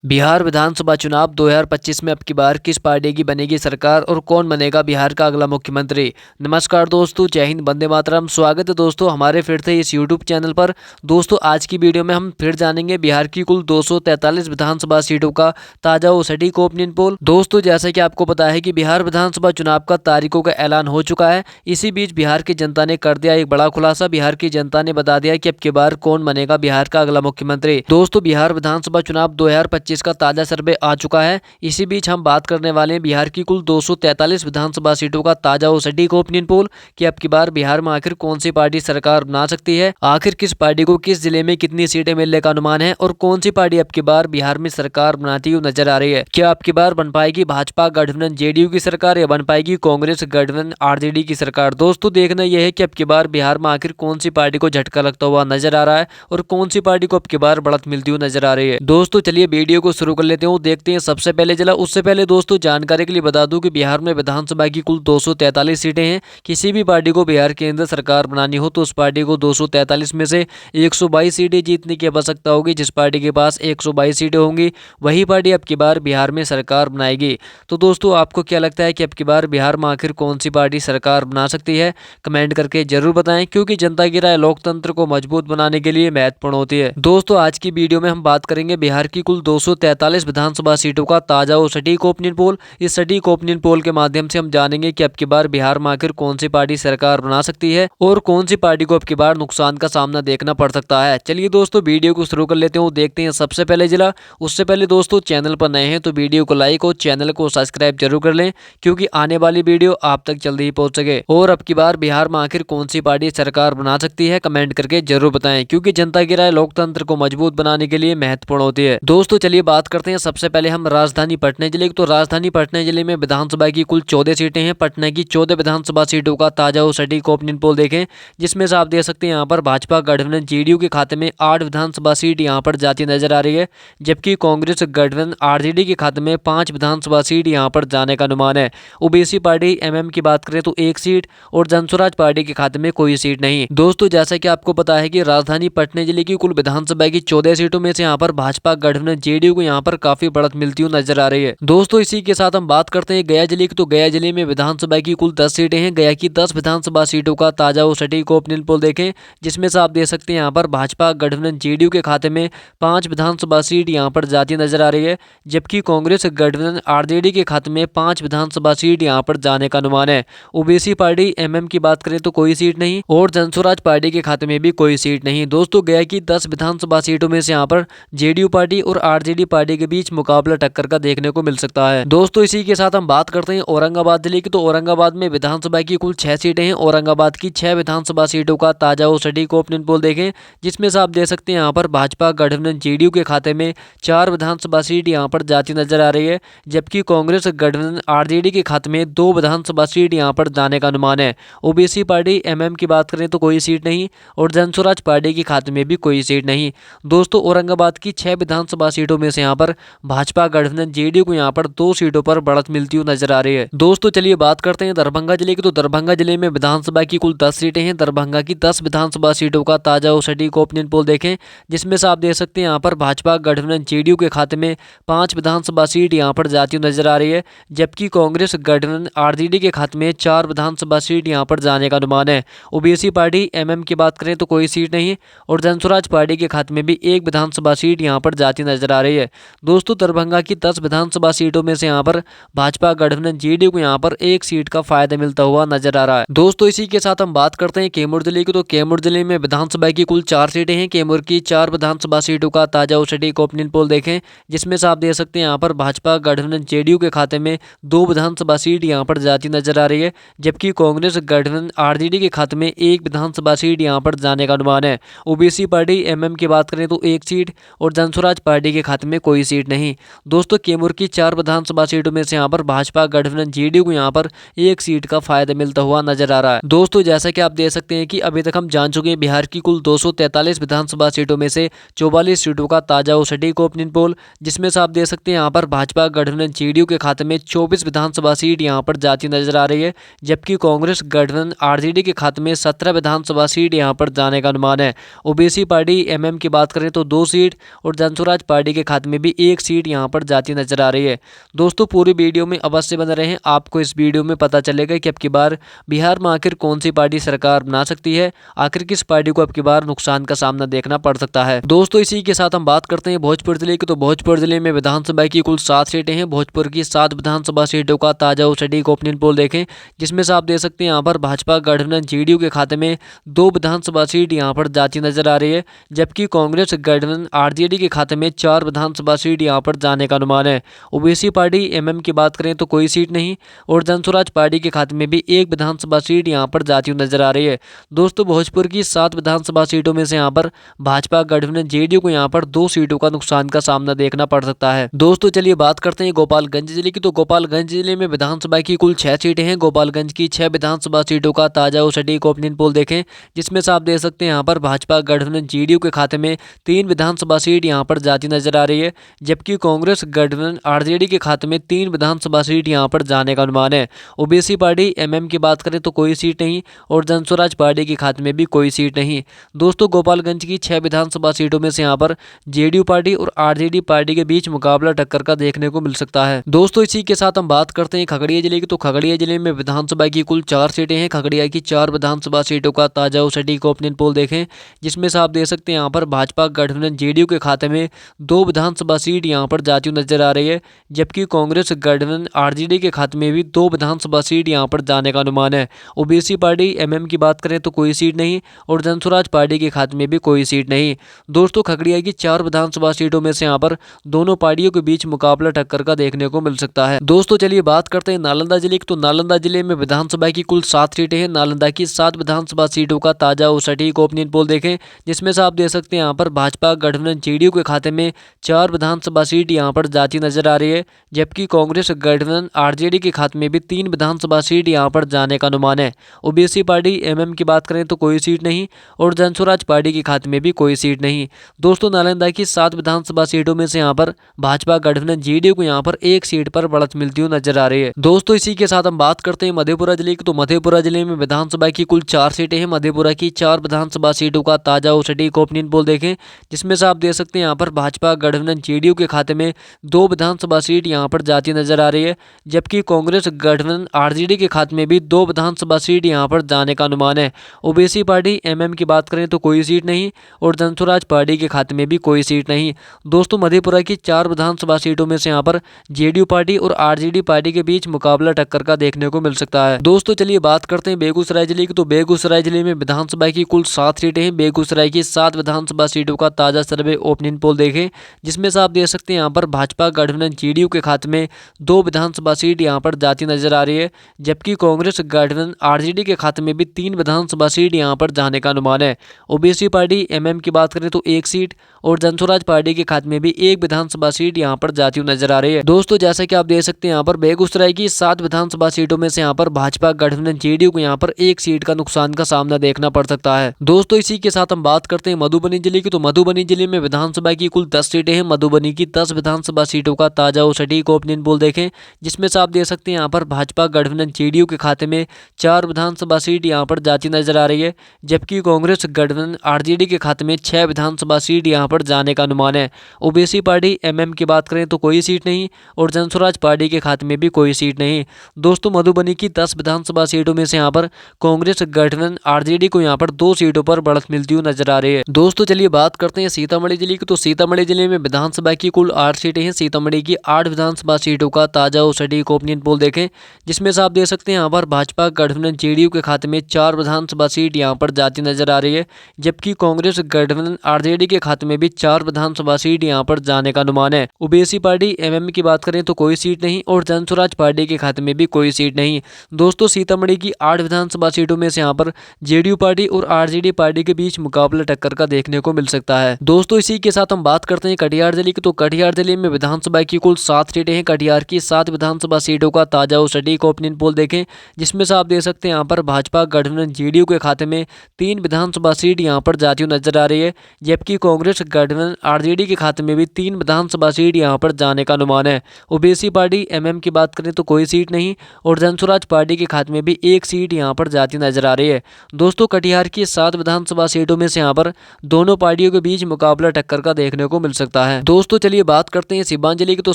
बिहार विधानसभा चुनाव 2025 में अब की बार किस पार्टी की बनेगी सरकार और कौन बनेगा बिहार का अगला मुख्यमंत्री। नमस्कार दोस्तों, जय हिंद, वंदे मातरम। स्वागत है दोस्तों हमारे फिर से इस यूट्यूब चैनल पर। दोस्तों आज की वीडियो में हम फिर जानेंगे बिहार की कुल 243 विधानसभा सीटों का ताजा और सटीक ओपिनियन पोल। दोस्तों जैसा कि आपको पता है कि बिहार विधानसभा चुनाव का तारीखों का ऐलान हो चुका है। इसी बीच बिहार की जनता ने कर दिया एक बड़ा खुलासा। बिहार की जनता ने बता दिया कि अब की बार कौन बनेगा बिहार का अगला मुख्यमंत्री। दोस्तों बिहार विधानसभा चुनाव 2025 का ताजा सर्वे आ चुका है। इसी बीच हम बात करने वाले हैं बिहार की कुल 243 विधानसभा सीटों का ताजा और सटीक ओपिनियन पोल कि अब की बार बिहार में आखिर कौन सी पार्टी सरकार बना सकती है, आखिर किस पार्टी को किस जिले में कितनी सीटें मिलने का अनुमान है और कौन सी पार्टी अब की बार बिहार में सरकार बनाती हुई नजर आ रही है। क्या अब की बार बन पाएगी भाजपा गठबंधन जेडीयू की सरकार या बन पाएगी कांग्रेस गठबंधन आरजेडी की सरकार। दोस्तों देखना यह है कि अब की बार बिहार में आखिर कौन सी पार्टी को झटका लगता हुआ नजर आ रहा है और कौन सी पार्टी को अब की बार बढ़त मिलती हुई नजर आ रही है। दोस्तों चलिए वीडियो को शुरू कर लेते हैं, देखते हैं सबसे पहले जिला। उससे पहले दोस्तों जानकारी के लिए बता दूं कि बिहार में विधानसभा की कुल 243 सीटें हैं। किसी भी पार्टी को बिहार के अंदर सरकार बनानी हो तो उस पार्टी को 243 में से 122 सीटें जीतने की आवश्यकता होगी। जिस पार्टी के पास 122 सीटें होंगी वही पार्टी अब की बार बिहार में सरकार बनाएगी। तो दोस्तों आपको क्या लगता है कि अब की बार बिहार में आखिर कौन सी पार्टी सरकार बना सकती है, कमेंट करके जरूर बताएं, क्योंकि जनता की राय लोकतंत्र को मजबूत बनाने के लिए महत्वपूर्ण होती है। दोस्तों आज की वीडियो में हम बात करेंगे बिहार की कुल 243 विधानसभा सीटों का ताजा और सटीक ओपिनियन पोल। इस सटीक ओपिनियन पोल के माध्यम से हम जानेंगे कि अब की बार बिहार में आखिर कौन सी पार्टी सरकार बना सकती है और कौन सी पार्टी को अब की बार नुकसान का सामना देखना पड़ सकता है। चलिए दोस्तों वीडियो को शुरू कर लेते हैं, देखते हैं सबसे पहले जिला। उससे पहले दोस्तों चैनल पर नए हैं तो वीडियो को लाइक और चैनल को सब्सक्राइब जरूर कर लें, क्योंकि आने वाली वीडियो आप तक जल्दी ही पहुंच सके। और अब की बार बिहार में आखिर कौन सी पार्टी सरकार बना सकती है, कमेंट करके जरूर बताएं, क्योंकि जनता की राय लोकतंत्र को मजबूत बनाने के लिए महत्वपूर्ण होती है। दोस्तों चलिए बात करते हैं सबसे पहले हम राजधानी पटना जिले की। तो राजधानी पटना जिले में विधानसभा की कुल 14 सीटें हैं। पटना की 14 विधानसभा सीटों का ताजा और सटीक ओपिनियन पोल देखें, जिसमें से आप देख सकते हैं यहाँ पर भाजपा गठबंधन जेडीयू के खाते में 8 विधानसभा सीट यहाँ पर जाती नजर आ रही है, जबकि कांग्रेस गठबंधन आरजेडी के खाते में 5 विधानसभा सीट यहाँ पर जाने का अनुमान है। ओबीसी पार्टी एमएम की बात करें तो 1 सीट और जनसुराज पार्टी के खाते में कोई सीट नहीं। दोस्तों जैसा कि आपको पता है कि राजधानी पटना जिले की कुल विधानसभा की 14 सीटों में से यहाँ पर भाजपा गठबंधन जेडीयू को यहाँ पर काफी बढ़त मिलती हुई नजर आ रही है। दोस्तों इसी के साथ हम बात करते हैं गया जिले की। तो गया जिले में विधानसभा की कुल 10 सीटें हैं। गया की 10 विधानसभा सीटों का ताजा और सटीक ओपिनियन पोल देखें, जिसमें से आप देख सकते हैं यहाँ पर भाजपा गठबंधन जेडीयू के खाते में 5 विधानसभा सीट यहाँ पर जाती नजर आ रही है, जबकि कांग्रेस गठबंधन आरजेडी के खाते में 5 विधानसभा सीट यहाँ पर जाने का अनुमान है। ओबीसी पार्टी एमएम की बात करें तो कोई सीट नहीं और जनसुराज पार्टी के खाते में भी कोई सीट नहीं। दोस्तों गया की 10 विधानसभा सीटों में से यहाँ पर जेडीयू पार्टी और आरजेडी पार्टी के बीच मुकाबला टक्कर का देखने को मिल सकता है। दोस्तों इसी के साथ हम बात करते हैं औरंगाबाद जिले की। तो औरंगाबाद में विधानसभा की कुल 6 सीटें हैं। औरंगाबाद की 6 विधानसभा सीटों का ताजा और सटीक ओपिनियन पोल देखें, जिसमें से आप देख सकते हैं यहाँ पर भाजपा गठबंधन जेडीयू के खाते में 4 विधानसभा सीट यहाँ पर जाती नजर आ रही है, जबकि कांग्रेस गठबंधन आरजेडी के खाते में 2 विधानसभा सीट यहाँ पर जाने का अनुमान है। ओबीसी पार्टी एमएम की बात करें तो कोई सीट नहीं और जनसुराज पार्टी के खाते में भी कोई सीट नहीं। दोस्तों औरंगाबाद की 6 विधानसभा सीटों में से यहाँ पर भाजपा गठबंधन जेडीयू को यहाँ पर 2 सीटों पर बढ़त मिलती हुई नजर आ रही है। दोस्तों चलिए बात करते हैं दरभंगा जिले की। तो दरभंगा जिले में विधानसभा की कुल 10 सीटें हैं। दरभंगा की 10 विधानसभा सीटों का ताजा और सटीक ओपिनियन पोल देखें, जिसमें से आप देख सकते हैं यहाँ पर भाजपा गठबंधन जेडीयू के खाते में 5 विधानसभा सीट यहाँ पर जाती हुई नजर आ रही है, जबकि कांग्रेस गठबंधन आरजेडी के खाते में 4 विधानसभा सीट यहाँ पर जाने का अनुमान है। ओबीसी पार्टी एमएम की बात करें तो कोई सीट नहीं और जनसुराज पार्टी के खाते में भी 1 विधानसभा सीट यहाँ पर जाती नजर आ रही है। दोस्तों दरभंगा की 10 विधानसभा सीटों में से यहाँ पर भाजपा गठबंधन जेडीयू को यहाँ पर 1 सीट का फायदा मिलता हुआ नजर आ रहा है। दोस्तों इसी के साथ हम बात करते हैं कैमूर जिले की। तो कैमूर जिले में विधानसभा की कुल 4 सीटें हैं। कैमूर की 4 विधानसभा सीटों का ताजा और सटीक ओपिनियन पोल देखें, जिसमें से आप देख सकते हैं यहाँ पर भाजपा गठबंधन जेडीयू के खाते में 2 विधानसभा सीट यहाँ पर जाती नजर आ रही है, जबकि कांग्रेस गठबंधन आरजेडी के खाते में 1 विधानसभा सीट यहाँ पर जाने का अनुमान है। ओबीसी पार्टी एमएम की बात करें तो 1 सीट और जनसुराज पार्टी के खाते में कोई सीट नहीं। दोस्तों कैमूर की 4 विधानसभा सीटों में से यहाँ पर भाजपा गठबंधन जेडीयू को यहाँ पर 1 सीट का फायदा मिलता हुआ नजर आ रहा है। दोस्तों जैसा कि आप देख सकते हैं कि अभी तक हम जान चुके हैं बिहार की कुल 243 विधानसभा सीटों में से 44 सीटों का ताजा और सटीक ओपिनियन पोल, जिसमें से आप देख सकते हैं यहाँ पर भाजपा गठबंधन जेडीयू के खाते में 24 विधानसभा सीट यहाँ पर जाती नजर आ रही है, जबकि कांग्रेस गठबंधन आरजेडी के खाते में 17 विधानसभा सीट यहाँ पर जाने का अनुमान है। ओबीसी पार्टी एमएम की बात करें तो 2 सीट और जनसुराज पार्टी के खाते में भी एक सीट यहाँ पर जाती नजर आ रही है। दोस्तों पूरी वीडियो में अवश्य बने रहें, आपको इस वीडियो में पता चलेगा कि अब की बार बिहार में आखिर कौन सी पार्टी सरकार बना सकती है, आखिर किस पार्टी को अब की बार नुकसान का सामना देखना पड़ सकता है। दोस्तों इसी के साथ हम बात करते हैं भोजपुर जिले की। तो भोजपुर जिले में विधानसभा की कुल 7 सीटें हैं। भोजपुर की 7 विधानसभा सीटों का ताजा और सटीक ओपिनियन पोल देखें, जिसमें से आप देख सकते हैं यहाँ पर भाजपा गठबंधन जेडीयू के खाते में 2 विधानसभा सीट यहाँ पर जाती नजर आ रही है, जबकि कांग्रेस गठबंधन आरजेडी के खाते में 4 विधानसभा सीट यहाँ पर जाने का अनुमान है। ओबीसी पार्टी एमएम की बात करें तो कोई सीट नहीं, और जनस्वराज पार्टी के खाते में भी 1 विधानसभा सीट यहाँ पर जाती नजर आ रही है। दोस्तों भोजपुर की 7 विधानसभा सीटों में से यहाँ पर भाजपा गठबंधन जेडीयू को यहाँ पर 2 सीटों का नुकसान का सामना देखना पड़ सकता है। दोस्तों चलिए बात करते हैं गोपालगंज जिले की। तो गोपालगंज जिले में विधानसभा की कुल 6 सीटें हैं। गोपालगंज की 6 विधानसभा सीटों का ताजा और सटीक ओपिनियन पोल देखें, जिसमें से आप देख सकते हैं यहाँ पर भाजपा गठबंधन जेडीयू के खाते में 3 विधानसभा सीट यहाँ पर जाती नजर आ रही है, जबकि कांग्रेस गठबंधन आरजेडी के खाते में 3 विधानसभा सीट यहाँ पर जाने का अनुमान है। ओबीसी पार्टी एमएम की बात करें तो कोई सीट नहीं, और जनस्वराज पार्टी के खाते में भी कोई सीट नहीं। दोस्तों गोपालगंज की 6 विधानसभा सीटों में से यहाँ पर जेडीयू पार्टी और आरजेडी पार्टी के बीच मुकाबला टक्कर का देखने को मिल सकता है। दोस्तों इसी के साथ हम बात करते हैं खगड़िया जिले की। तो खगड़िया जिले में विधानसभा की कुल 4 सीटें हैं। खगड़िया की 4 विधानसभा सीटों का ताजा और सटीक ओपिनियन पोल देखें, जिसमें से आप देख सकते हैं यहाँ पर भाजपा गठबंधन जेडीयू के खाते में 2 विधानसभा सीट यहाँ पर जाती नजर आ रही है, जबकि कांग्रेस गठबंधन आरजेडी के खाते में भी 2 विधानसभा सीट यहाँ पर जाने का अनुमान है। ओबीसी पार्टी एमएम की बात करें तो कोई सीट नहीं, और जनस्वराज पार्टी के खाते में भी कोई सीट नहीं। दोस्तों खगड़िया की 4 विधानसभा सीटों में से यहाँ पर दोनों पार्टियों के बीच मुकाबला टक्कर का देखने को मिल सकता है। दोस्तों चलिए बात करते हैं नालंदा जिले की। तो नालंदा जिले में विधानसभा की कुल 7 सीटें हैं। नालंदा की 7 विधानसभा सीटों का ताजा और सटीक ओपिनियन पोल देखें, जिसमें से आप देख सकते हैं यहाँ पर भाजपा गठबंधन जेडीयू के खाते में 4 विधानसभा सीट यहाँ पर जाती नजर आ रही है, जबकि कांग्रेस गठबंधन आरजेडी के खाते में भी 3 विधानसभा सीट यहाँ पर जाने का अनुमान है। ओबीसी पार्टी एमएम की बात करें तो कोई सीट नहीं, और जनस्वराज पार्टी के खाते में भी कोई सीट नहीं। दोस्तों नालंदा की 7 विधानसभा सीटों में से यहाँ पर भाजपा गठबंधन जेडीयू को यहाँ पर 1 सीट पर बढ़त मिलती हुई नजर आ रही है। दोस्तों इसी के साथ हम बात करते हैं मधेपुरा जिले की। तो मधेपुरा जिले में विधानसभा की कुल 4 सीटें हैं। मधेपुरा की 4 विधानसभा सीटों का ताजा और सटीक ओपिनियन पोल देखें, जिसमें से आप देख सकते हैं यहाँ पर भाजपा गठबंधन जेडीयू के खाते में 2 विधानसभा सीट यहाँ पर जाती नजर आ रही है, जबकि कांग्रेस गठबंधन आरजेडी के खाते में भी 2 विधानसभा सीट यहाँ पर जाने का अनुमान है। ओबीसी पार्टी एमएम की बात करें तो कोई सीट नहीं, और जनस्वराज पार्टी के खाते में भी कोई सीट नहीं। दोस्तों मधेपुरा की 4 विधानसभा सीटों में से यहाँ पर जेडीयू पार्टी और आरजेडी पार्टी के बीच मुकाबला टक्कर का देखने को मिल सकता है। दोस्तों चलिए बात करते हैं बेगूसराय जिले की। तो बेगूसराय जिले में विधानसभा की कुल 7 सीटें हैं। बेगूसराय की 7 विधानसभा सीटों का ताजा सर्वे ओपिनियन पोल देखें, जिसमें से आप देख सकते हैं यहाँ पर भाजपा गठबंधन जेडीयू के खाते में 2 विधानसभा सीट यहाँ पर जाती नजर आ रही है, जबकि कांग्रेस गठबंधन आरजेडी के खाते में भी 3 विधानसभा सीट यहाँ पर जाने का अनुमान है। ओबीसी पार्टी एमएम की बात करें तो 1 सीट, और जनस्वराज पार्टी के खाते में भी 1 विधानसभा सीट यहाँ पर जाती हुई नजर आ रही है। दोस्तों जैसा कि आप देख सकते हैं यहाँ पर बेगूसराय की 7 विधानसभा सीटों में से यहाँ पर भाजपा गठबंधन जेडीयू को यहाँ पर 1 सीट का नुकसान का सामना देखना पड़ सकता है। दोस्तों इसी के साथ हम बात करते हैं मधुबनी जिले की। तो मधुबनी जिले में विधानसभा की कुल 10 सीटें हैं। मधुबनी की 10 विधानसभा सीटों का ताजा और सटीक ओपिनियन पोल देखें, जिसमें से आप देख सकते हैं यहाँ पर भाजपा गठबंधन जेडीयू के खाते में 4 विधानसभा सीट यहाँ पर जाती नजर आ रही है, जबकि कांग्रेस गठबंधन आरजेडी के खाते में 6 विधानसभा सीट यहाँ पर जाने का अनुमान है। ओबीसी पार्टी एमएम की बात करें तो कोई सीट नहीं, और जनस्वराज पार्टी के खाते में भी कोई सीट नहीं। दोस्तों मधुबनी की 10 विधानसभा सीटों में से यहाँ पर कांग्रेस गठबंधन आरजेडी को यहाँ पर 2 सीटों पर बढ़त मिलती हुई नजर आ रही है। दोस्तों चलिए बात करते हैं सीतामढ़ी जिले की। तो सीतामढ़ी जिले में विधानसभा की कुल 8 सीटें हैं। सीतामढ़ी की 8 विधानसभा सीटों का ताजा और सटीक ओपिनियन पोल देखें, जिसमें से आप देख सकते हैं यहाँ पर भाजपा गठबंधन जेडीयू के खाते में 4 विधानसभा सीट यहाँ पर जाती नजर आ रही है, जबकि कांग्रेस गठबंधन आरजेडी के खाते में भी 4 विधानसभा सीट यहाँ पर जाने का अनुमान है। ओबीसी पार्टी एमएम की बात करें तो कोई सीट नहीं, और जनस्वराज पार्टी के खाते में भी कोई सीट नहीं। दोस्तों सीतामढ़ी की 8 विधानसभा सीटों में से यहाँ पर जेडीयू पार्टी और आरजेडी पार्टी के बीच मुकाबला टक्कर का देखने को मिल सकता है। दोस्तों इसी के साथ हम बात करते हैं कटिहार जिले की। तो कटिहार जिले में विधानसभा की कुल 7 सीटें हैं। कटिहार की 7 विधानसभा सीटों का ताजा और सटीक ओपिनियन पोल देखें, जिसमें से आप देख सकते हैं यहाँ पर भाजपा गठबंधन जेडीयू के खाते में 3 विधानसभा सीट यहाँ पर जाती हुई नजर आ रही है, जबकि कांग्रेस गठबंधन आरजेडी के खाते में भी 3 विधानसभा सीट यहां पर जाने का अनुमान है। ओबीसी पार्टी एमएम की बात करें तो कोई सीट नहीं और जनसुराज पार्टी के खाते में भी एक सीट यहां पर जाती नजर आ रही है। दोस्तों कटिहार की 7 विधानसभा सीटों में से यहां पर दोनों पार्टियों के बीच मुकाबला टक्कर का देखने को मिल सकता है। दोस्तों चलिए बात करते हैं सीवान जिले की। तो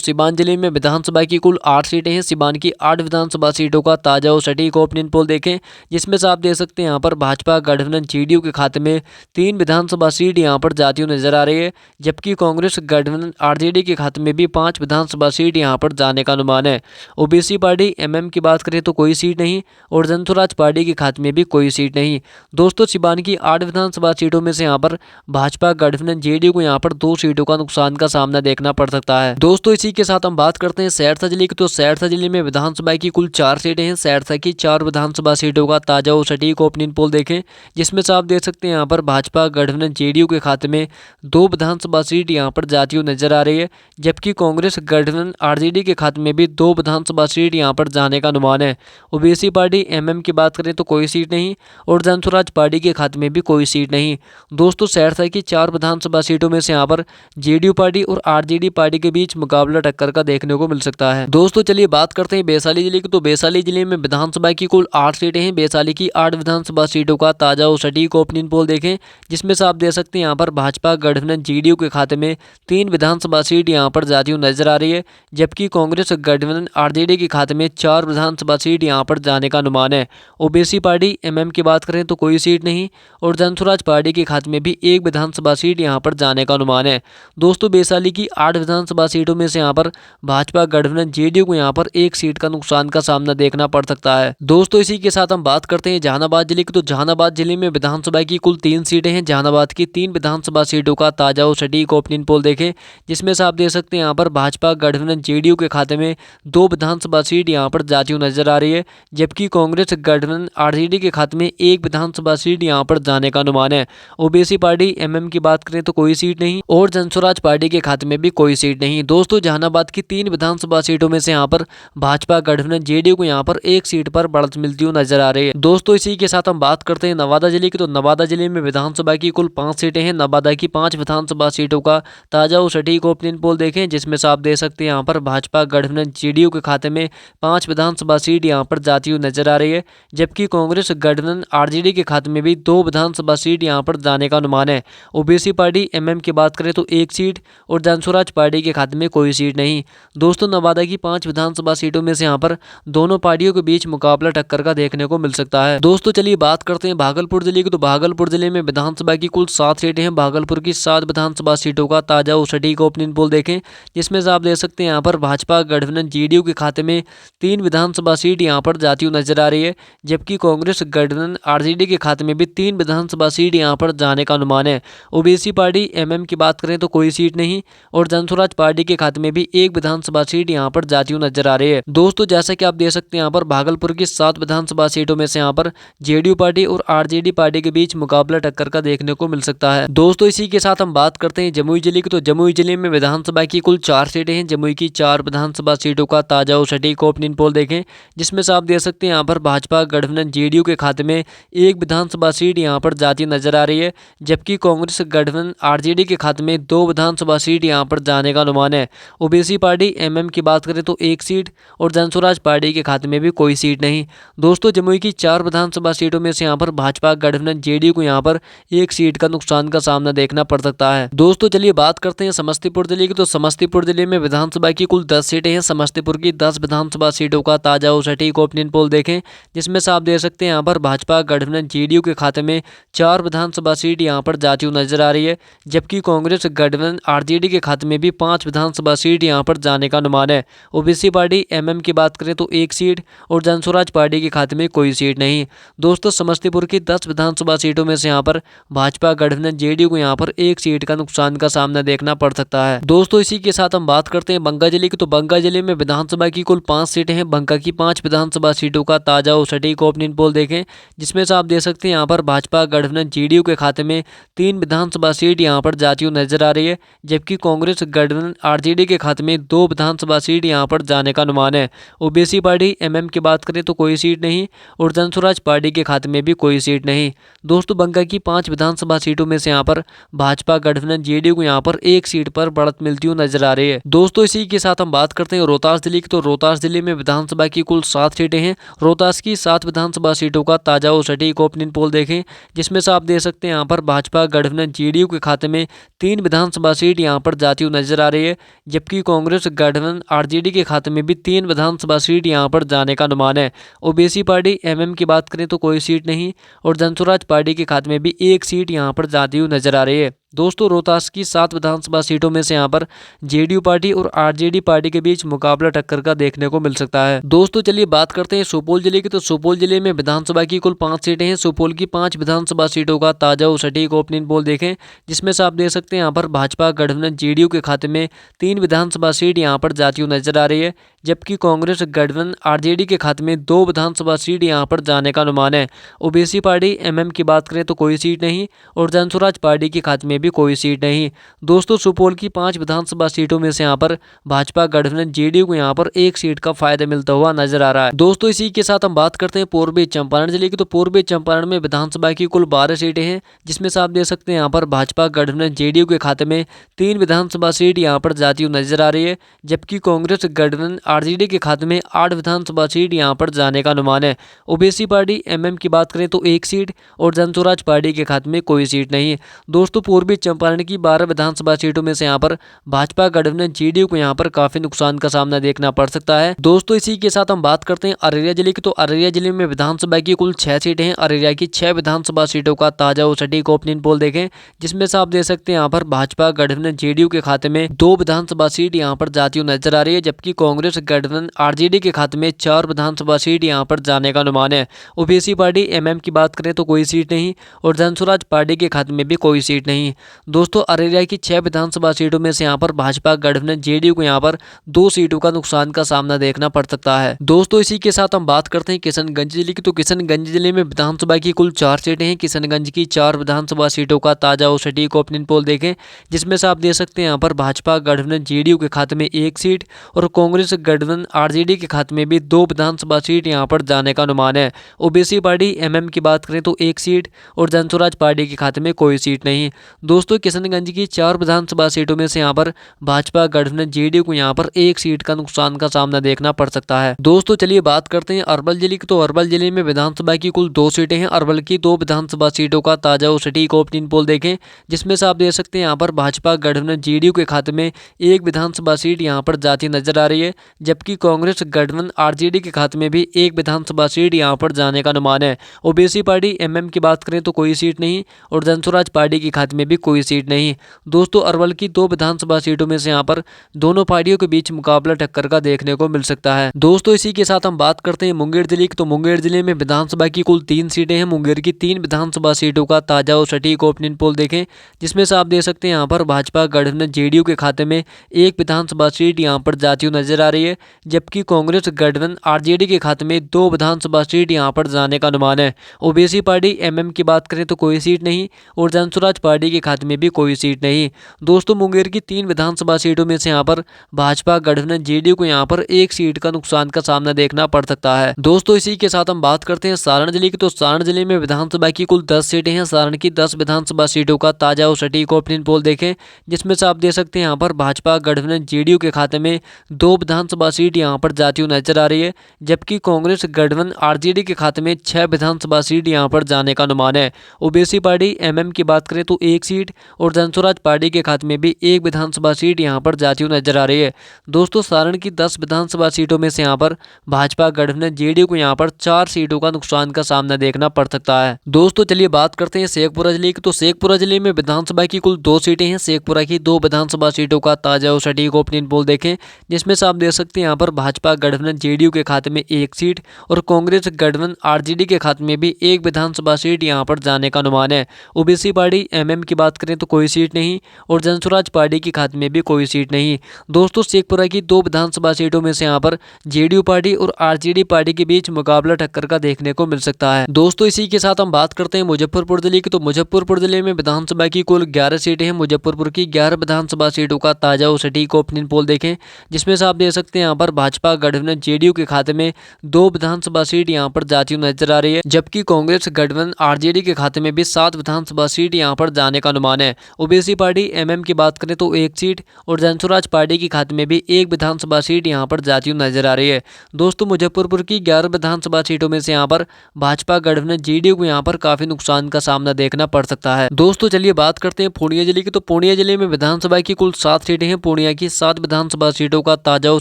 सीवान जिले में विधानसभा की कुल 8 सीटें हैं। सीवान की 8 विधानसभा सीटों का ताजा और सटीक ओपिनियन पोल देखें, जिसमें से आप देख सकते हैं यहाँ पर भाजपा गठबंधन जेडीयू के खाते में 3 विधानसभा सीट यहाँ पर जाती हुई नजर आ रही है, जबकि कांग्रेस गठबंधन आरजेडी के खाते में भी 5 विधानसभा सीट यहाँ पर जाने का अनुमान है। ओबीसी पार्टी एमएम की बात करें तो कोई सीट नहीं और जनसुराज पार्टी के खाते में भी कोई सीट नहीं। दोस्तों सीवान की 8 विधानसभा सीटों में से यहाँ पर भाजपा गठबंधन जेडीयू को यहाँ पर 2 सीटों का नुकसान का सामना देखना पड़ सकता है। दोस्तों इसी के साथ हम बात करते हैं सहरसा जिले की। तो सहरसा जिले में विधानसभा की कुल 4 सीटें हैं। सहरसा की 4 विधानसभा सीटों का ताजा और सटीक ओपिनियन पोल देखें, जिसमें से आप देख सकते हैं यहाँ पर भाजपा गठबंधन जेडीयू के खाते में 2 विधानसभा सीट यहाँ पर जाती हुई नजर आ रही है, जबकि कांग्रेस गठबंधन आरजेडी के खाते में भी 2 विधानसभा सीट यहाँ पर जाने का अनुमान है। ओबीसी पार्टी एमएम की बात करें तो कोई सीट नहीं और जनसुराज पार्टी के खाते में भी कोई सीट नहीं। दोस्तों सहरसा की 4 विधानसभा सीटों में से यहाँ पर जेडीयू पार्टी और आरजेडी पार्टी के बीच मुकाबला टक्कर का देखने को मिल सकता है। दोस्तों चलिए बात करते हैं वैशाली जिले की। तो वैशाली जिले में विधानसभा की कुल 8 सीटें हैं। वैशाली की 8 विधानसभा सीटों का ताजा और सटीक ओपिनियन पोल देखें, जिसमें से आप देख सकते हैं यहाँ पर भाजपा गठबंधन जेडीयू के खाते में 3 विधानसभा सीट यहाँ पर जाती हुई नजर आ रही है, जबकि कांग्रेस गठबंधन आरजेडी के खाते में 4 विधानसभा सीट यहाँ पर जाने का अनुमान है। ओबीसी पार्टी एमएम की बात करें तो कोई सीट नहीं और जनसुराज पार्टी के खाते में भी 1 विधानसभा सीट यहाँ पर जाने का अनुमान है। दोस्तों वैशाली की 8 विधानसभा सीटों में से यहाँ पर भाजपा गठबंधन जेडीयू को यहाँ पर 1 सीट का नुकसान का सामना देखना पड़ सकता है। दोस्तों इसी के साथ हम बात करते हैं जहानाबाद जिले की। तो जहानाबाद जिले में विधानसभा की कुल 3 सीटें हैं। जहानाबाद की 3 विधानसभा सीटों का ताजा और सटीक ओपिनियन पोल देखें, जिसमें से आप देख सकते हैं यहाँ पर भाजपा गठबंधन जेडीयू के खाते में 2 विधानसभा सीट यहाँ पर जाती हुई नजर आ रही है, जबकि कांग्रेस गठबंधन आरजेडी के खाते में 1 विधानसभा सीट यहाँ पर जाने का अनुमान है। ओबीसी पार्टी एमएम की बात करें तो कोई सीट नहीं और जनसुराज पार्टी के खाते में भी कोई सीट नहीं। दोस्तों जहानाबाद की 3 विधानसभा सीटों में से यहाँ पर भाजपा गठबंधन जेडीयू को यहाँ पर 1 सीट पर बढ़त मिलती हुई नजर आ रही है। दोस्तों इसी के साथ हम बात करते हैं नवादा जिले की। तो नवादा जिले में विधानसभा की कुल 5 सीटें हैं। नवादा की 5 विधानसभा सीटों का ताजा और सटीक ओपिनियन पोल देखें, जिसमें से आप देख सकते हैं यहाँ पर भाजपा गठबंधन जेडीयू के खाते में 5 विधानसभा सीट यहाँ पर जाती हुई नजर आ रही है, जबकि कांग्रेस गठबंधन आरजेडी के खाते में भी 2 विधानसभा सीट यहाँ पर जाने का अनुमान है। ओबीसी पार्टी एमएम की बात करें तो 1 सीट और जनसुराज पार्टी के खाते में कोई सीट नहीं। दोस्तों नवादा की 5 विधानसभा सीटों में से यहाँ पर दोनों पार्टियों के बीच मुकाबला टक्कर का देखने को मिल सकता है। दोस्तों चलिए बात करते हैं भागलपुर जिले की। तो भागलपुर जिले में विधानसभा की कुल 7 सीटें हैं। भागलपुर की 7 विधानसभा सीटों का ताजा और सटीक ओपिनियन पोल देखें, जिसमें से आप देख सकते हैं यहाँ पर भाजपा गठबंधन जेडीयू के खाते में 3 विधानसभा सीट यहाँ पर जाती हुई नजर आ रही है, जबकि कांग्रेस गठबंधन आरजेडी के खाते में भी 3 विधानसभा सीट यहाँ पर जाने का अनुमान है। ओबीसी पार्टी एमएम की बात करें तो कोई सीट नहीं और जनसुराज पार्टी के खाते में भी 1 विधानसभा सीट यहाँ पर जाती हुई नजर आ रही है। दोस्तों जैसा कि आप देख सकते हैं यहाँ पर भागलपुर की 7 विधानसभा सीटों में से यहाँ पर जेडीयू पार्टी और आरजेडी पार्टी के बीच मुकाबला टक्कर का देखने को मिल सकता है। दोस्तों इसी के साथ हम बात करते हैं जमुई जिले की। तो जमुई जिले में विधानसभा की कुल 4 सीटें हैं। जमुई की 4 विधानसभा सीटों का ताजा और सटीक ओपिनियन पोल देखें, जिसमें से आप देख सकते हैं यहाँ पर भाजपा गठबंधन जेडीयू के खाते में 1 विधानसभा सीट यहाँ पर जाती नजर आ रही है, जबकि कांग्रेस गठबंधन आरजेडी के खाते में 2 विधानसभा सीट यहाँ पर जाने का अनुमान है। ओबीसी पार्टी एमएम की बात करें तो 1 सीट और जनसुराज पार्टी के खाते में भी कोई सीट नहीं। दोस्तों जमुई की 4 विधानसभा सीटों में से यहाँ पर भाजपा गठबंधन जेडीयू को यहाँ पर 1 सीट का नुकसान का सामना देखना पड़ सकता है। दोस्तों चलिए बात करते हैं समस्तीपुर जिले की। तो समस्तीपुर जिले में विधानसभा की कुल 10 सीटें हैं। समस्तीपुर की 10 विधानसभा सीटों का ताजा और सटीक ओपिनियन पोल देखें, जिसमें से आप देख सकते हैं यहाँ पर भाजपा गठबंधन जेडीयू के खाते में 4 विधानसभा सीट यहाँ पर जाती हुई नजर आ रही है, जबकि कांग्रेस गठबंधन आरजेडी के खाते में भी 5 विधानसभा सीट यहाँ पर जाने का अनुमान है। ओबीसी पार्टी एमएम की बात करें तो 1 सीट और जनसुराज पार्टी के खाते में कोई सीट नहीं। दोस्तों समस्तीपुर की 10 विधानसभा सीटों में से यहाँ पर भाजपा गठबंधन जेडीयू को यहाँ पर 1 सीट का नुकसान का सामना देखना पड़ सकता है। दोस्तों इसी के साथ हम बात करते हैं बंगा जिले की। तो बंगा जिले में विधानसभा की कुल 5 सीटें हैं। बंगा की 5 विधानसभा सीटों का ताजा और सटीक ओपिनियन पोल देखें, जिसमें से आप देख सकते हैं यहाँ पर भाजपा गठबंधन जेडीयू के खाते में 3 विधानसभा सीट यहाँ पर जाती हुई नजर आ रही है, जबकि कांग्रेस गठबंधन आरजेडी के खाते में 2 विधानसभा सीट यहाँ पर जाने का अनुमान है। ओबीसी पार्टी एमएम की बात करें तो कोई सीट नहीं और जनसुराज पार्टी के खाते में भी कोई सीट नहीं। दोस्तों बंगा की 5 विधानसभा सीटों में से यहाँ पर भाजपा भाजपा गठबंधन जेडीयू को यहाँ पर एक सीट पर बढ़त मिलती हुई नजर आ रही है। दोस्तों इसी के साथ हम बात करते हैं रोहतास जिले की। तो रोहतास जिले में विधानसभा की कुल 7 सीटें हैं। रोहतास की 7 विधानसभा सीटों का ताजा और सटीक ओपिनियन पोल देखें, जिसमें से आप देख सकते हैं यहाँ पर भाजपा गठबंधन जेडीयू के खाते में 3 विधानसभा सीट यहाँ पर जाती हुई नजर आ रही है, जबकि कांग्रेस गठबंधन आरजेडी के खाते में भी 3 विधानसभा सीट यहाँ पर जाने का अनुमान है। ओबीसी पार्टी एमएम की बात करें तो कोई सीट नहीं, और जनसुराज पार्टी के खाते में भी एक सीट यहाँ पर जाती हुई नजर आ रही है। दोस्तों रोहतास की 7 विधानसभा सीटों में से यहाँ पर जेडीयू पार्टी और आरजेडी पार्टी के बीच मुकाबला टक्कर का देखने को मिल सकता है। दोस्तों चलिए बात करते हैं सुपौल जिले की। तो सुपौल जिले में विधानसभा की कुल 5 सीटें हैं। सुपौल की 5 विधानसभा सीटों का ताजा और सटीक ओपिनियन पोल देखें, जिसमें से आप देख सकते हैं यहाँ पर भाजपा गठबंधन जेडीयू के खाते में 3 विधानसभा सीट यहाँ पर जाती हुई नजर आ रही है, जबकि कांग्रेस गठबंधन आरजेडी के खाते में 2 विधानसभा सीट यहाँ पर जाने का अनुमान है। ओबीसी पार्टी एमएम की बात करें तो कोई सीट नहीं, और जनसुराज पार्टी के खाते में भी कोई सीट नहीं। दोस्तों सुपौल की 5 विधानसभा सीटों में से यहाँ पर भाजपा गठबंधन जेडीयू को यहाँ पर एक सीट का फायदा मिलता हुआ नजर आ रहा है। दोस्तों इसी के साथ हम बात करते हैं पूर्वी चंपारण जिले की। तो पूर्वी चंपारण में विधानसभा की कुल 12 सीटें हैं, जिसमें से आप देख सकते हैं यहाँ पर भाजपा गठबंधन जेडीयू के खाते में 3 विधानसभा सीट यहाँ पर जाती हुई नजर आ रही है, जबकि कांग्रेस गठबंधन आरजेडी के खाते में 8 विधानसभा सीट यहाँ पर जाने का अनुमान है। ओबीसी पार्टी एमएम की बात करें तो एक सीट, और जनसुराज पार्टी के खाते में कोई सीट नहीं। दोस्तों पूर्वी चंपारण की 12 विधानसभा सीटों में से यहाँ पर भाजपा गठबंधन जेडीयू को यहाँ पर काफी नुकसान का सामना देखना पड़ सकता है। दोस्तों इसी के साथ हम बात करते हैं अररिया जिले की। तो अररिया जिले में विधानसभा की कुल 6 सीटें हैं। अररिया की 6 विधानसभा सीटों का ताजा और सटीक ओपिनियन पोल देखें, जिसमें से आप देख सकते हैं यहाँ पर भाजपा गठबंधन जेडीयू के खाते में 2 विधानसभा सीट यहाँ पर जाती हुई नजर आ रही है, जबकि कांग्रेस गठबंधन आरजेडी के खाते में 4 विधानसभा सीट यहाँ पर जाने का अनुमान है। ओबीसी पार्टी एमएम की बात करें तो कोई सीट नहीं, और जनसुराज पार्टी के खाते में भी कोई सीट नहीं। दोस्तों अररिया की 6 विधानसभा सीटों में से यहाँ पर भाजपा गठबंधन जेडीयू को यहाँ पर 2 सीटों का नुकसान का सामना देखना पड़ सकता है। दोस्तों इसी के साथ हम बात करते हैं किशनगंज जिले की। तो किशनगंज जिले में विधानसभा की कुल 4 सीटें हैं। किशनगंज की 4 विधानसभा सीटों का ताजा और सटीक ओपिनियन पोल देखें, जिसमें से आप देख सकते हैं यहाँ पर भाजपा गठबंधन जेडीयू के खाते में 1 सीट, और कांग्रेस गठबंधन आरजेडी के खाते में भी 2 विधानसभा सीट यहाँ पर जाने का अनुमान है। ओबीसी पार्टी एमएम की बात करें तो 1 सीट, और जनसुराज पार्टी के खाते में कोई सीट नहीं। दोस्तों किशनगंज की 4 विधानसभा सीटों में से यहाँ पर भाजपा गठबंधन जेडीयू को यहाँ पर 1 सीट का नुकसान का सामना देखना पड़ सकता है। दोस्तों चलिए बात करते हैं अरवल जिले की। तो अरवल जिले में विधानसभा की कुल 2 सीटें हैं। अरवल की 2 विधानसभा सीटों का ताजा और सटीक ओपिनियन पोल देखें, जिसमें से आप देख सकते हैं यहाँ पर भाजपा गठबंधन जेडीयू के खाते में 1 विधानसभा सीट यहाँ पर जाती नजर आ रही है, जबकि कांग्रेस गठबंधन आरजेडी के खाते में भी 1 विधानसभा सीट यहाँ पर जाने का अनुमान है। ओबीसी पार्टी एमएम की बात करें तो कोई सीट नहीं, और जनसुराज पार्टी के खाते में भी कोई सीट नहीं। दोस्तों अरवल की 2 विधानसभा सीटों में से यहाँ पर दोनों पार्टियों के बीच मुकाबला टक्कर का देखने को मिल सकता है। दोस्तों इसी के साथ हम बात करते हैं मुंगेर जिले की। तो मुंगेर जिले में विधानसभा की कुल 3 सीटें हैं। मुंगेर की 3 विधानसभा सीटों का ताजा और सटीक ओपिनियन पोल देखें, जिसमें से आप देख सकते हैं यहाँ पर भाजपा गठबंधन जेडीयू के खाते में 1 विधानसभा सीट यहाँ पर जाती हुई नजर आ रही है, जबकि कांग्रेस गठबंधन आरजेडी के खाते में 2 विधानसभा सीट यहाँ पर जाने का अनुमान है। ओबीसी पार्टी एमएम की बात करें तो कोई सीट नहीं, और जनसुराज पार्टी के खाते में भी कोई सीट नहीं। दोस्तों मुंगेर की 3 विधानसभा सीटों में से यहाँ पर भाजपा गठबंधन जेडीयू को यहाँ पर 1 सीट का नुकसान का सामना देखना पड़ सकता है। दोस्तों इसी के साथ हम बात करते हैं सारण जिले की। तो सारण जिले में विधानसभा की कुल 10 सीटें हैं। सारण की 10 विधानसभा सीटों का ताजा और सटीक ओपिनियन पोल देखें, जिसमें से आप देख सकते हैं यहाँ पर भाजपा गठबंधन जेडीयू के खाते में 2 विधानसभा सीट यहाँ पर जाती हुई नजर आ रही है, जबकि कांग्रेस गठबंधन आरजेडी के खाते में 6 विधानसभा सीट यहाँ पर जाने का अनुमान है। ओबीसी पार्टी एमएम की बात करें तो 1 सीट, और जनसुराज पार्टी के खाते में भी 1 विधानसभा सीट यहाँ पर जाती हुई नजर आ रही है। दोस्तों सारण की 10 विधानसभा सीटों में से यहाँ पर भाजपा गठबंधन जेडीयू को यहाँ पर 4 सीटों का नुकसान का सामना देखना पड़ सकता है। दोस्तों चलिए बात करते हैं शेखपुरा जिले की। तो शेखपुरा जिले में विधानसभा की कुल 2 सीटें हैं। शेखपुरा की 2 विधानसभा सीटों का ताजा और सटीक ओपिनियन पोल देखें, जिसमें से आप देख सकते हैं यहाँ पर भाजपा गठबंधन जेडीयू के खाते में 1 सीट, और कांग्रेस गठबंधन आरजेडी के खाते में भी 1 विधानसभा सीट यहाँ पर जाने का अनुमान है। ओबीसी पार्टी एमएम की बात करें तो कोई सीट नहीं, और जनसुराज पार्टी के खाते में भी कोई सीट नहीं। दोस्तों शेखपुरा की 2 विधानसभा सीटों में से यहाँ पर जेडीयू पार्टी और आरजेडी पार्टी के बीच मुकाबला टक्कर का देखने को मिल सकता है। दोस्तों इसी के साथ हम बात करते हैं मुजफ्फरपुर जिले की। तो मुजफ्फरपुर जिले में विधानसभा की कुल 11 सीटें हैं। मुजफ्फरपुर की 11 विधानसभा सीटों का ताजा और सटीक ओपिनियन पोल देखें, जिसमें से आप देख सकते हैं यहाँ पर भाजपा गठबंधन जेडीयू के खाते में 2 विधानसभा सीट यहाँ पर जाती हुई नजर आ रही है, जबकि कांग्रेस गठबंधन आरजेडी के खाते में भी 7 विधानसभा सीट यहाँ पर जाने का अनुमान है। ओबीसी पार्टी एमएम की बात करें तो 1 सीट और जनसुराज पार्टी के खाते में भी 1 विधानसभा सीट यहां पर जाती हुई नजर आ रही है। दोस्तों मुजफ्फरपुर की 11 विधानसभा सीटों में से यहां पर भाजपा गठबंधन जेडीयू को यहां पर काफी नुकसान का सामना देखना पड़ सकता है। दोस्तों चलिए बात करते हैं पूर्णिया जिले की। तो पूर्णिया जिले में विधानसभा की कुल 7 सीटें हैं। पूर्णिया की 7 विधानसभा सीटों का ताजा और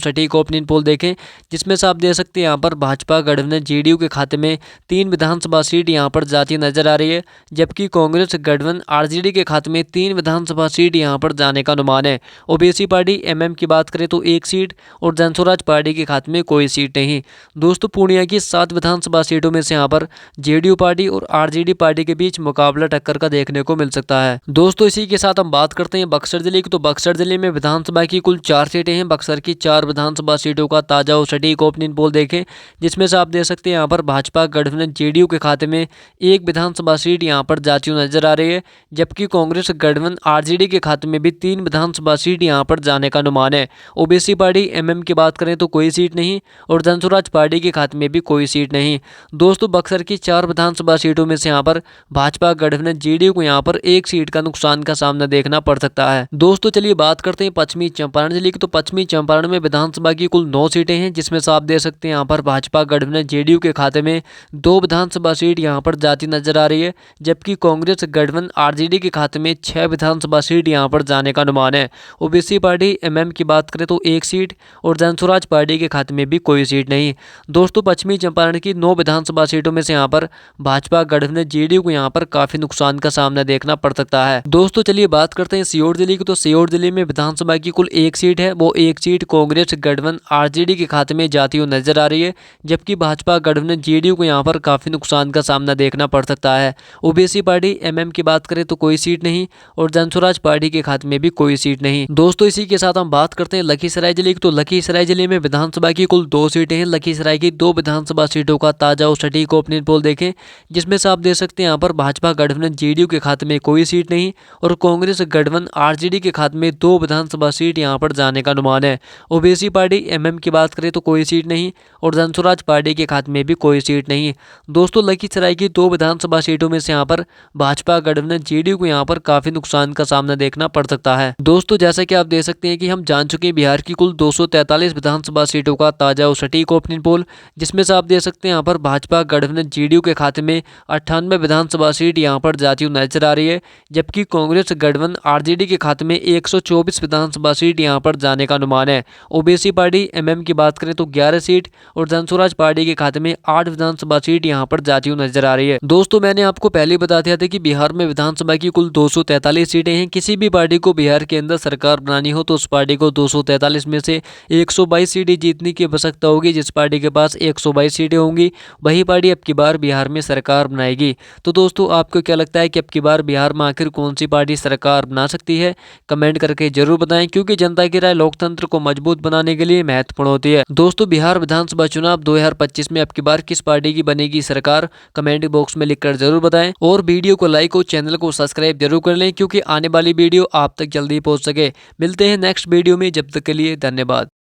सटीक ओपिनियन पोल देखें, जिसमें से आप देख सकते हैं यहाँ पर भाजपा गठबंधन जेडीयू के खाते में 3 विधानसभा सीट यहाँ पर जाती नजर आ रही है, जबकि कांग्रेस गठबंधन आरजेडी के खाते में 3 विधानसभा सीट यहाँ पर जाने का अनुमान है। ओबीसी पार्टी एमएम की बात करें तो 1 सीट और जनसुराज पार्टी के खाते में कोई सीट नहीं। दोस्तों पूर्णिया की 7 विधानसभा सीटों में से यहाँ पर जेडीयू पार्टी और आरजेडी पार्टी के बीच मुकाबला टक्कर का देखने को मिल सकता है। दोस्तों इसी के साथ हम बात करते हैं बक्सर जिले की। तो बक्सर जिले में विधानसभा की कुल 4 सीटें हैं। बक्सर की 4 विधानसभा सीटों का ताजा और सटीक ओपिनियन पोल देखें, जिसमें से आप देख सकते हैं यहाँ पर भाजपा गठबंधन जेडीयू के खाते में 1 विधानसभा सीट यहाँ पर जाती हुई नजर आ रही है, जबकि कांग्रेस गठबंधन आरजेडी के खाते में भी 3 विधानसभा सीट यहाँ पर जाने का अनुमान है। ओबीसी पार्टी एमएम की बात करें तो कोई सीट नहीं और जनसुराज पार्टी के खाते में भी कोई सीट नहीं। दोस्तों बक्सर की 4 विधानसभा सीटों में से यहाँ पर भाजपा गठबंधन जेडीयू को यहाँ पर 1 सीट का नुकसान का सामना देखना पड़ सकता है। दोस्तों चलिए बात करते हैं पश्चिमी चंपारण जिले की। तो पश्चिमी चंपारण में विधानसभा की कुल 9 सीटें हैं, जिसमें से आप देख सकते हैं यहाँ पर भाजपा गठबंधन जेडीयू के खाते में 2 विधानसभा सीट यहाँ पर जाती नजर आ रही है, जबकि कांग्रेस गठबंधन आरजेडी के खाते में 6 विधानसभा सीट यहाँ पर जाने का अनुमान है। ओबीसी पार्टी एमएम की बात करें तो 1 सीट और जनसुराज पार्टी के खाते में भी कोई सीट नहीं। दोस्तों पश्चिमी चंपारण की 9 विधानसभा सीटों में से यहाँ पर भाजपा गठबंधन जेडीयू को यहाँ पर काफी नुकसान का सामना देखना पड़ सकता है। दोस्तों चलिए बात करते हैं सीहोर जिले की। तो सीहोर जिले में विधानसभा की कुल 1 सीट है, वो 1 सीट कांग्रेस गठबंधन आरजेडी के खाते में जाती हुई नजर आ रही है, जबकि भाजपा गठबंधन जेडीयू को यहाँ पर काफी नुकसान का सामना देखना पड़ सकता है। ओबीसी पार्टी एमएम की बात करें तो कोई सीट नहीं और जनसुराज पार्टी के खाते में भी कोई सीट नहीं। दोस्तों इसी के साथ हम बात करते हैं लखीसराय जिले की। तो लखीसराय जिले में विधानसभा की कुल 2 सीटें हैं। लखीसराय की 2 विधानसभा सीटों का ताजा और सटीक ओपिनियन पोल देखें, जिसमें से आप देख सकते हैं यहाँ पर भाजपा गठबंधन जेडीयू के खाते में कोई सीट नहीं और कांग्रेस गठबंधन आरजेडी के खाते में 2 विधानसभा सीट यहाँ पर जाने का अनुमान है। ओबीसी पार्टी एमएम की बात करें तो कोई सीट नहीं और जनसुराज पार्टी के खाते में भी कोई सीट नहीं। दोस्तों लखीसराय की 2 विधानसभा सीटों में से यहाँ पर भाजपा गठबंधन जेडीयू को यहाँ पर काफी नुकसान का सामना देखना पड़ सकता है। दोस्तों जैसा कि आप देख सकते हैं कि हम जान चुके हैं बिहार की कुल 243 विधानसभा सीटों का ताजा और सटीक ओपिनियन पोल, जिसमें से आप देख सकते हैं यहाँ पर भाजपा गठबंधन जेडीयू के खाते में 98 विधानसभा सीट यहाँ पर जाती हुई नजर आ रही है, जबकि कांग्रेस गठबंधन आरजेडी के खाते में 124 विधानसभा सीट यहाँ पर जाने का अनुमान है। ओबीसी पार्टी एमएम की बात करें तो 11 सीट और जनसुराज पार्टी के खाते में 8 विधानसभा सीट यहाँ पर जाती हुई नजर आ रही है। दोस्तों मैंने आपको पहले ही बता दिया था कि बिहार में विधानसभा की कुल 243 सीटें हैं। किसी भी पार्टी को बिहार के अंदर सरकार बनानी हो तो उस पार्टी को 243 में से 122 सीटें जीतने की आवश्यकता होगी। जिस पार्टी के पास 122 सीटें होंगी वही पार्टी अब की बार बिहार में सरकार बनाएगी। तो दोस्तों आपको क्या लगता है कि अब की बार बिहार में आखिर कौन सी पार्टी सरकार बना सकती है? कमेंट करके जरूर बताएं, क्योंकि जनता की राय लोकतंत्र को मजबूत बनाने के लिए महत्वपूर्ण होती है। दोस्तों बिहार विधानसभा चुनाव 2025 में अब की बार किस पार्टी की बनेगी सरकार? कमेंट बॉक्स में लिखकर जरूर बताएं और वीडियो को लाइक और चैनल को सब्सक्राइब जरूर कर लें, क्योंकि आने वाली वीडियो आप तक जल्दी पहुंच सके। मिलते हैं नेक्स्ट वीडियो में, जब तक के लिए धन्यवाद।